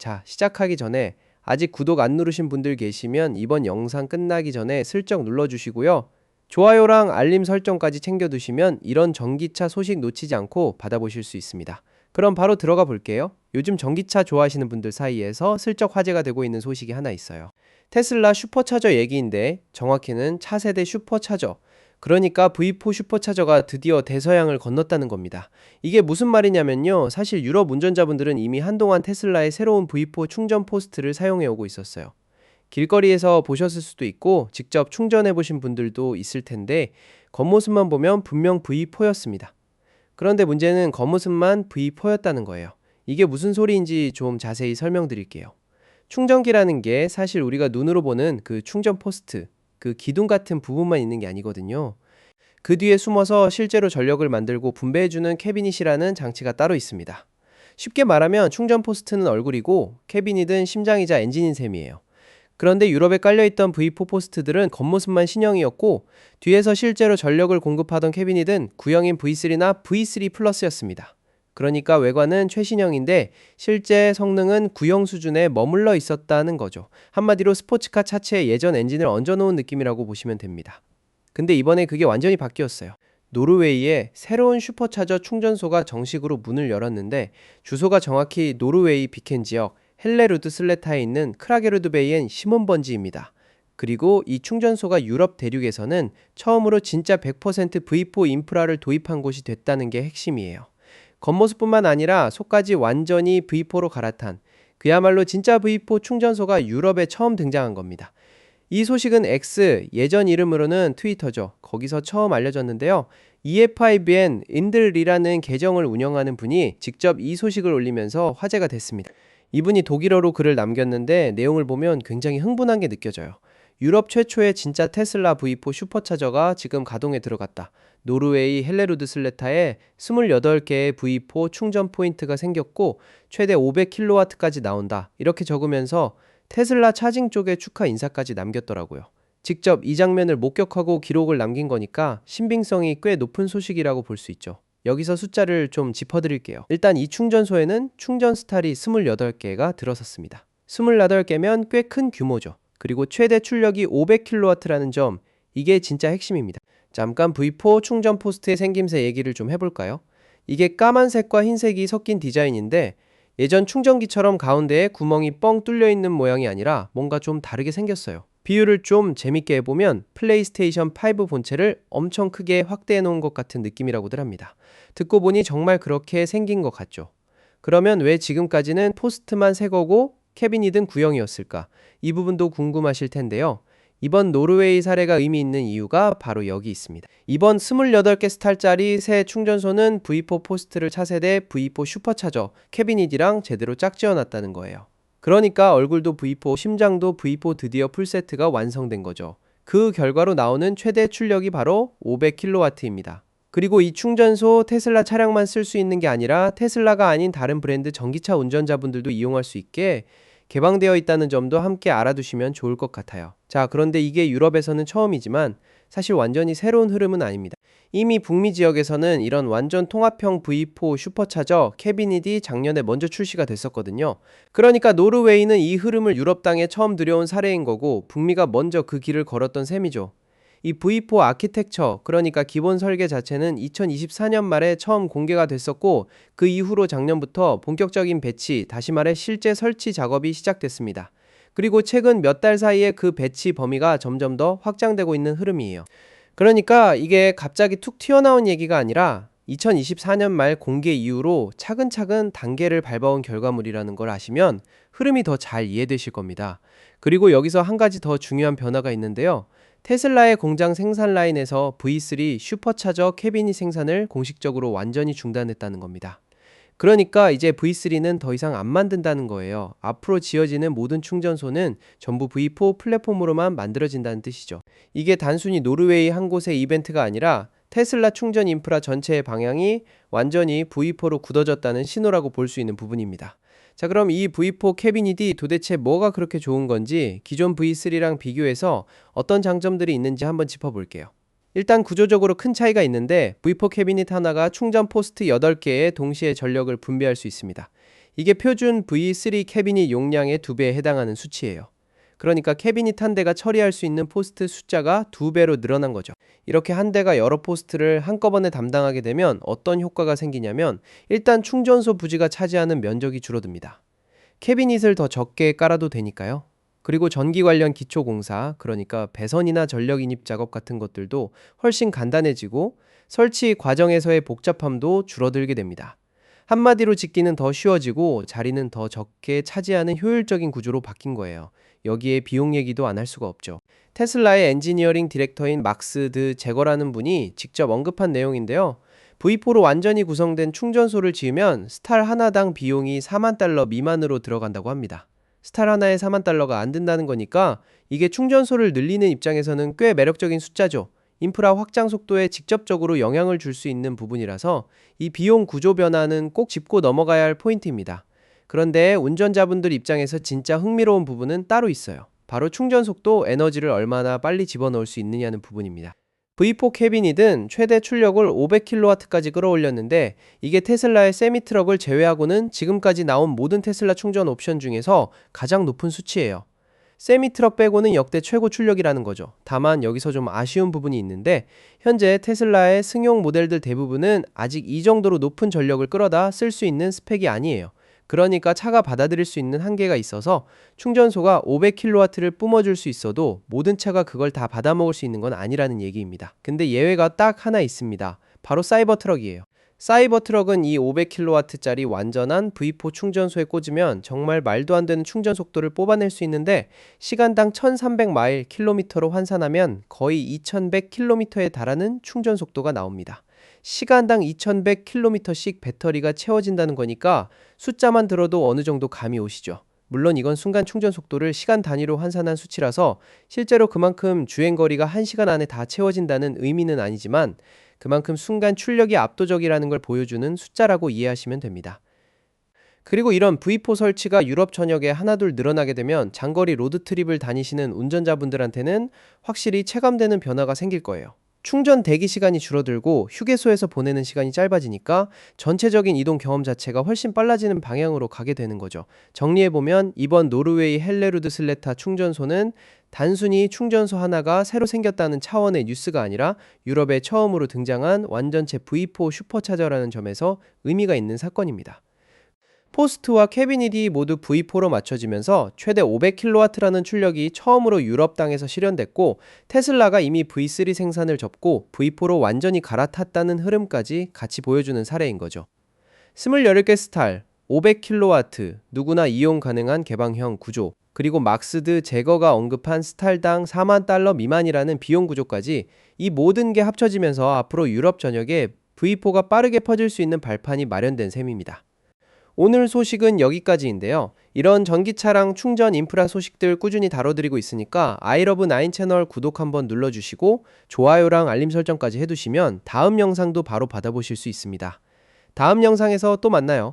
자, 시작하기 전에 아직 구독 안 누르신 분들 계시면 이번 영상 끝나기 전에 슬쩍 눌러주시고요. 좋아요랑 알림 설정까지 챙겨두시면 이런 전기차 소식 놓치지 않고 받아보실 수 있습니다. 그럼 바로 들어가 볼게요. 요즘 전기차 좋아하시는 분들 사이에서 슬쩍 화제가 되고 있는 소식이 하나 있어요. 테슬라 슈퍼차저 얘기인데 정확히는 차세대 슈퍼차저, 그러니까 V4 슈퍼차저가 드디어 대서양을 건넜다는 겁니다. 이게 무슨 말이냐면요, 사실 유럽 운전자분들은 이미 한동안 테슬라의 새로운 V4 충전 포스트를 사용해 오고 있었어요. 길거리에서 보셨을 수도 있고 직접 충전해 보신 분들도 있을 텐데 겉모습만 보면 분명 V4였습니다. 그런데 문제는 겉모습만 V4였다는 거예요. 이게 무슨 소리인지 좀 자세히 설명드릴게요. 충전기라는 게 사실 우리가 눈으로 보는 그 충전 포스트, 그 기둥 같은 부분만 있는 게 아니거든요. 그 뒤에 숨어서 실제로 전력을 만들고 분배해주는 캐비닛이라는 장치가 따로 있습니다. 쉽게 말하면 충전 포스트는 얼굴이고 캐비닛은 심장이자 엔진인 셈이에요. 그런데 유럽에 깔려있던 V4 포스트들은 겉모습만 신형이었고 뒤에서 실제로 전력을 공급하던 캐비닛은 구형인 V3나 V3 플러스였습니다. 그러니까 외관은 최신형인데 실제 성능은 구형 수준에 머물러 있었다는 거죠. 한마디로 스포츠카 차체에 예전 엔진을 얹어놓은 느낌이라고 보시면 됩니다. 근데 이번에 그게 완전히 바뀌었어요. 노르웨이에 새로운 슈퍼차저 충전소가 정식으로 문을 열었는데 주소가 정확히 노르웨이 비켄 지역 헬레루드 슬레타에 있는 크라게루드베이엔 시몬번지입니다. 그리고 이 충전소가 유럽 대륙에서는 처음으로 진짜 100% V4 인프라를 도입한 곳이 됐다는 게 핵심이에요. 겉모습뿐만 아니라 속까지 완전히 V4로 갈아탄, 그야말로 진짜 V4 충전소가 유럽에 처음 등장한 겁니다. 이 소식은 X, 예전 이름으로는 트위터죠. 거기서 처음 알려졌는데요. EFIBN 인들리라는 계정을 운영하는 분이 직접 이 소식을 올리면서 화제가 됐습니다. 이분이 독일어로 글을 남겼는데 내용을 보면 굉장히 흥분한 게 느껴져요. 유럽 최초의 진짜 테슬라 V4 슈퍼차저가 지금 가동에 들어갔다. 노르웨이 헬레루드 슬레타에 28개의 V4 충전 포인트가 생겼고 최대 500kW까지 나온다. 이렇게 적으면서 테슬라 차징 쪽에 축하 인사까지 남겼더라고요. 직접 이 장면을 목격하고 기록을 남긴 거니까 신빙성이 꽤 높은 소식이라고 볼 수 있죠. 여기서 숫자를 좀 짚어드릴게요. 일단 이 충전소에는 충전 스탈이 28개가 들어섰습니다. 28개면 꽤 큰 규모죠. 그리고 최대 출력이 500kW라는 점, 이게 진짜 핵심입니다. 잠깐 V4 충전 포스트의 생김새 얘기를 좀 해볼까요? 이게 까만색과 흰색이 섞인 디자인인데 예전 충전기처럼 가운데에 구멍이 뻥 뚫려 있는 모양이 아니라 뭔가 좀 다르게 생겼어요. 비유를 좀 재밌게 해보면 플레이스테이션 5 본체를 엄청 크게 확대해 놓은 것 같은 느낌이라고들 합니다. 듣고 보니 정말 그렇게 생긴 것 같죠. 그러면 왜 지금까지는 포스트만 새 거고 캐비닛은 구형이었을까? 이 부분도 궁금하실 텐데요. 이번 노르웨이 사례가 의미 있는 이유가 바로 여기 있습니다. 이번 28개 스탈짜리 새 충전소는 V4 포스트를 차세대 V4 슈퍼차저 캐비닛이랑 제대로 짝지어놨다는 거예요. 그러니까 얼굴도 V4, 심장도 V4 드디어 풀세트가 완성된 거죠. 그 결과로 나오는 최대 출력이 바로 500kW입니다. 그리고 이 충전소 테슬라 차량만 쓸 수 있는 게 아니라 테슬라가 아닌 다른 브랜드 전기차 운전자분들도 이용할 수 있게 개방되어 있다는 점도 함께 알아두시면 좋을 것 같아요. 자, 그런데 이게 유럽에서는 처음이지만 사실 완전히 새로운 흐름은 아닙니다. 이미 북미 지역에서는 이런 완전 통합형 V4 슈퍼차저 캐비닛이 작년에 먼저 출시가 됐었거든요. 그러니까 노르웨이는 이 흐름을 유럽 땅에 처음 들여온 사례인 거고 북미가 먼저 그 길을 걸었던 셈이죠. 이 V4 아키텍처, 그러니까 기본 설계 자체는 2024년 말에 처음 공개가 됐었고 그 이후로 작년부터 본격적인 배치, 다시 말해 실제 설치 작업이 시작됐습니다. 그리고 최근 몇 달 사이에 그 배치 범위가 점점 더 확장되고 있는 흐름이에요. 그러니까 이게 갑자기 툭 튀어나온 얘기가 아니라 2024년 말 공개 이후로 차근차근 단계를 밟아온 결과물이라는 걸 아시면 흐름이 더 잘 이해되실 겁니다. 그리고 여기서 한 가지 더 중요한 변화가 있는데요. 테슬라의 공장 생산 라인에서 V3 슈퍼차저 캐비닛 생산을 공식적으로 완전히 중단했다는 겁니다. 그러니까 이제 V3는 더 이상 안 만든다는 거예요. 앞으로 지어지는 모든 충전소는 전부 V4 플랫폼으로만 만들어진다는 뜻이죠. 이게 단순히 노르웨이 한 곳의 이벤트가 아니라 테슬라 충전 인프라 전체의 방향이 완전히 V4로 굳어졌다는 신호라고 볼 수 있는 부분입니다. 자, 그럼 이 V4 캐비닛이 도대체 뭐가 그렇게 좋은 건지 기존 V3랑 비교해서 어떤 장점들이 있는지 한번 짚어볼게요. 일단 구조적으로 큰 차이가 있는데 V4 캐비닛 하나가 충전 포스트 8개에 동시에 전력을 분배할 수 있습니다. 이게 표준 V3 캐비닛 용량의 2배에 해당하는 수치예요. 그러니까 캐비닛 한 대가 처리할 수 있는 포스트 숫자가 2배로 늘어난 거죠. 이렇게 한 대가 여러 포스트를 한꺼번에 담당하게 되면 어떤 효과가 생기냐면 일단 충전소 부지가 차지하는 면적이 줄어듭니다. 캐비닛을 더 적게 깔아도 되니까요. 그리고 전기 관련 기초 공사, 그러니까 배선이나 전력 인입 작업 같은 것들도 훨씬 간단해지고 설치 과정에서의 복잡함도 줄어들게 됩니다. 한마디로 짓기는 더 쉬워지고 자리는 더 적게 차지하는 효율적인 구조로 바뀐 거예요. 여기에 비용 얘기도 안 할 수가 없죠. 테슬라의 엔지니어링 디렉터인 막스 드 제거라는 분이 직접 언급한 내용인데요. V4로 완전히 구성된 충전소를 지으면 스탈 하나당 비용이 4만 달러 미만으로 들어간다고 합니다. 스탈 하나에 4만 달러가 안 든다는 거니까 이게 충전소를 늘리는 입장에서는 꽤 매력적인 숫자죠. 인프라 확장 속도에 직접적으로 영향을 줄 수 있는 부분이라서 이 비용 구조 변화는 꼭 짚고 넘어가야 할 포인트입니다. 그런데 운전자분들 입장에서 진짜 흥미로운 부분은 따로 있어요. 바로 충전 속도, 에너지를 얼마나 빨리 집어넣을 수 있느냐는 부분입니다. V4 캐비닛은 최대 출력을 500kW까지 끌어올렸는데 이게 테슬라의 세미트럭을 제외하고는 지금까지 나온 모든 테슬라 충전 옵션 중에서 가장 높은 수치예요. 세미트럭 빼고는 역대 최고 출력이라는 거죠. 다만 여기서 좀 아쉬운 부분이 있는데 현재 테슬라의 승용 모델들 대부분은 아직 이 정도로 높은 전력을 끌어다 쓸 수 있는 스펙이 아니에요. 그러니까 차가 받아들일 수 있는 한계가 있어서 충전소가 500kW를 뿜어줄 수 있어도 모든 차가 그걸 다 받아먹을 수 있는 건 아니라는 얘기입니다. 근데 예외가 딱 하나 있습니다. 바로 사이버트럭이에요. 사이버트럭은 이 500kW짜리 완전한 V4 충전소에 꽂으면 정말 말도 안 되는 충전 속도를 뽑아낼 수 있는데 시간당 1300마일 킬로미터로 환산하면 거의 2100km에 달하는 충전 속도가 나옵니다. 시간당 2100km씩 배터리가 채워진다는 거니까 숫자만 들어도 어느 정도 감이 오시죠. 물론 이건 순간 충전 속도를 시간 단위로 환산한 수치라서 실제로 그만큼 주행거리가 1시간 안에 다 채워진다는 의미는 아니지만 그만큼 순간 출력이 압도적이라는 걸 보여주는 숫자라고 이해하시면 됩니다. 그리고 이런 V4 설치가 유럽 전역에 하나둘 늘어나게 되면 장거리 로드트립을 다니시는 운전자분들한테는 확실히 체감되는 변화가 생길 거예요. 충전 대기 시간이 줄어들고 휴게소에서 보내는 시간이 짧아지니까 전체적인 이동 경험 자체가 훨씬 빨라지는 방향으로 가게 되는 거죠. 정리해보면 이번 노르웨이 헬레루드 슬레타 충전소는 단순히 충전소 하나가 새로 생겼다는 차원의 뉴스가 아니라 유럽에 처음으로 등장한 완전체 V4 슈퍼차저라는 점에서 의미가 있는 사건입니다. 포스트와 캐비닛이 모두 V4로 맞춰지면서 최대 500kW라는 출력이 처음으로 유럽 땅에서 실현됐고 테슬라가 이미 V3 생산을 접고 V4로 완전히 갈아탔다는 흐름까지 같이 보여주는 사례인 거죠. 28개 스탈, 500kW, 누구나 이용 가능한 개방형 구조, 그리고 막스드 제거가 언급한 스탈당 4만 달러 미만이라는 비용 구조까지 이 모든 게 합쳐지면서 앞으로 유럽 전역에 V4가 빠르게 퍼질 수 있는 발판이 마련된 셈입니다. 오늘 소식은 여기까지인데요. 이런 전기차랑 충전 인프라 소식들 꾸준히 다뤄드리고 있으니까 아이러브9 채널 구독 한번 눌러주시고 좋아요랑 알림 설정까지 해두시면 다음 영상도 바로 받아보실 수 있습니다. 다음 영상에서 또 만나요.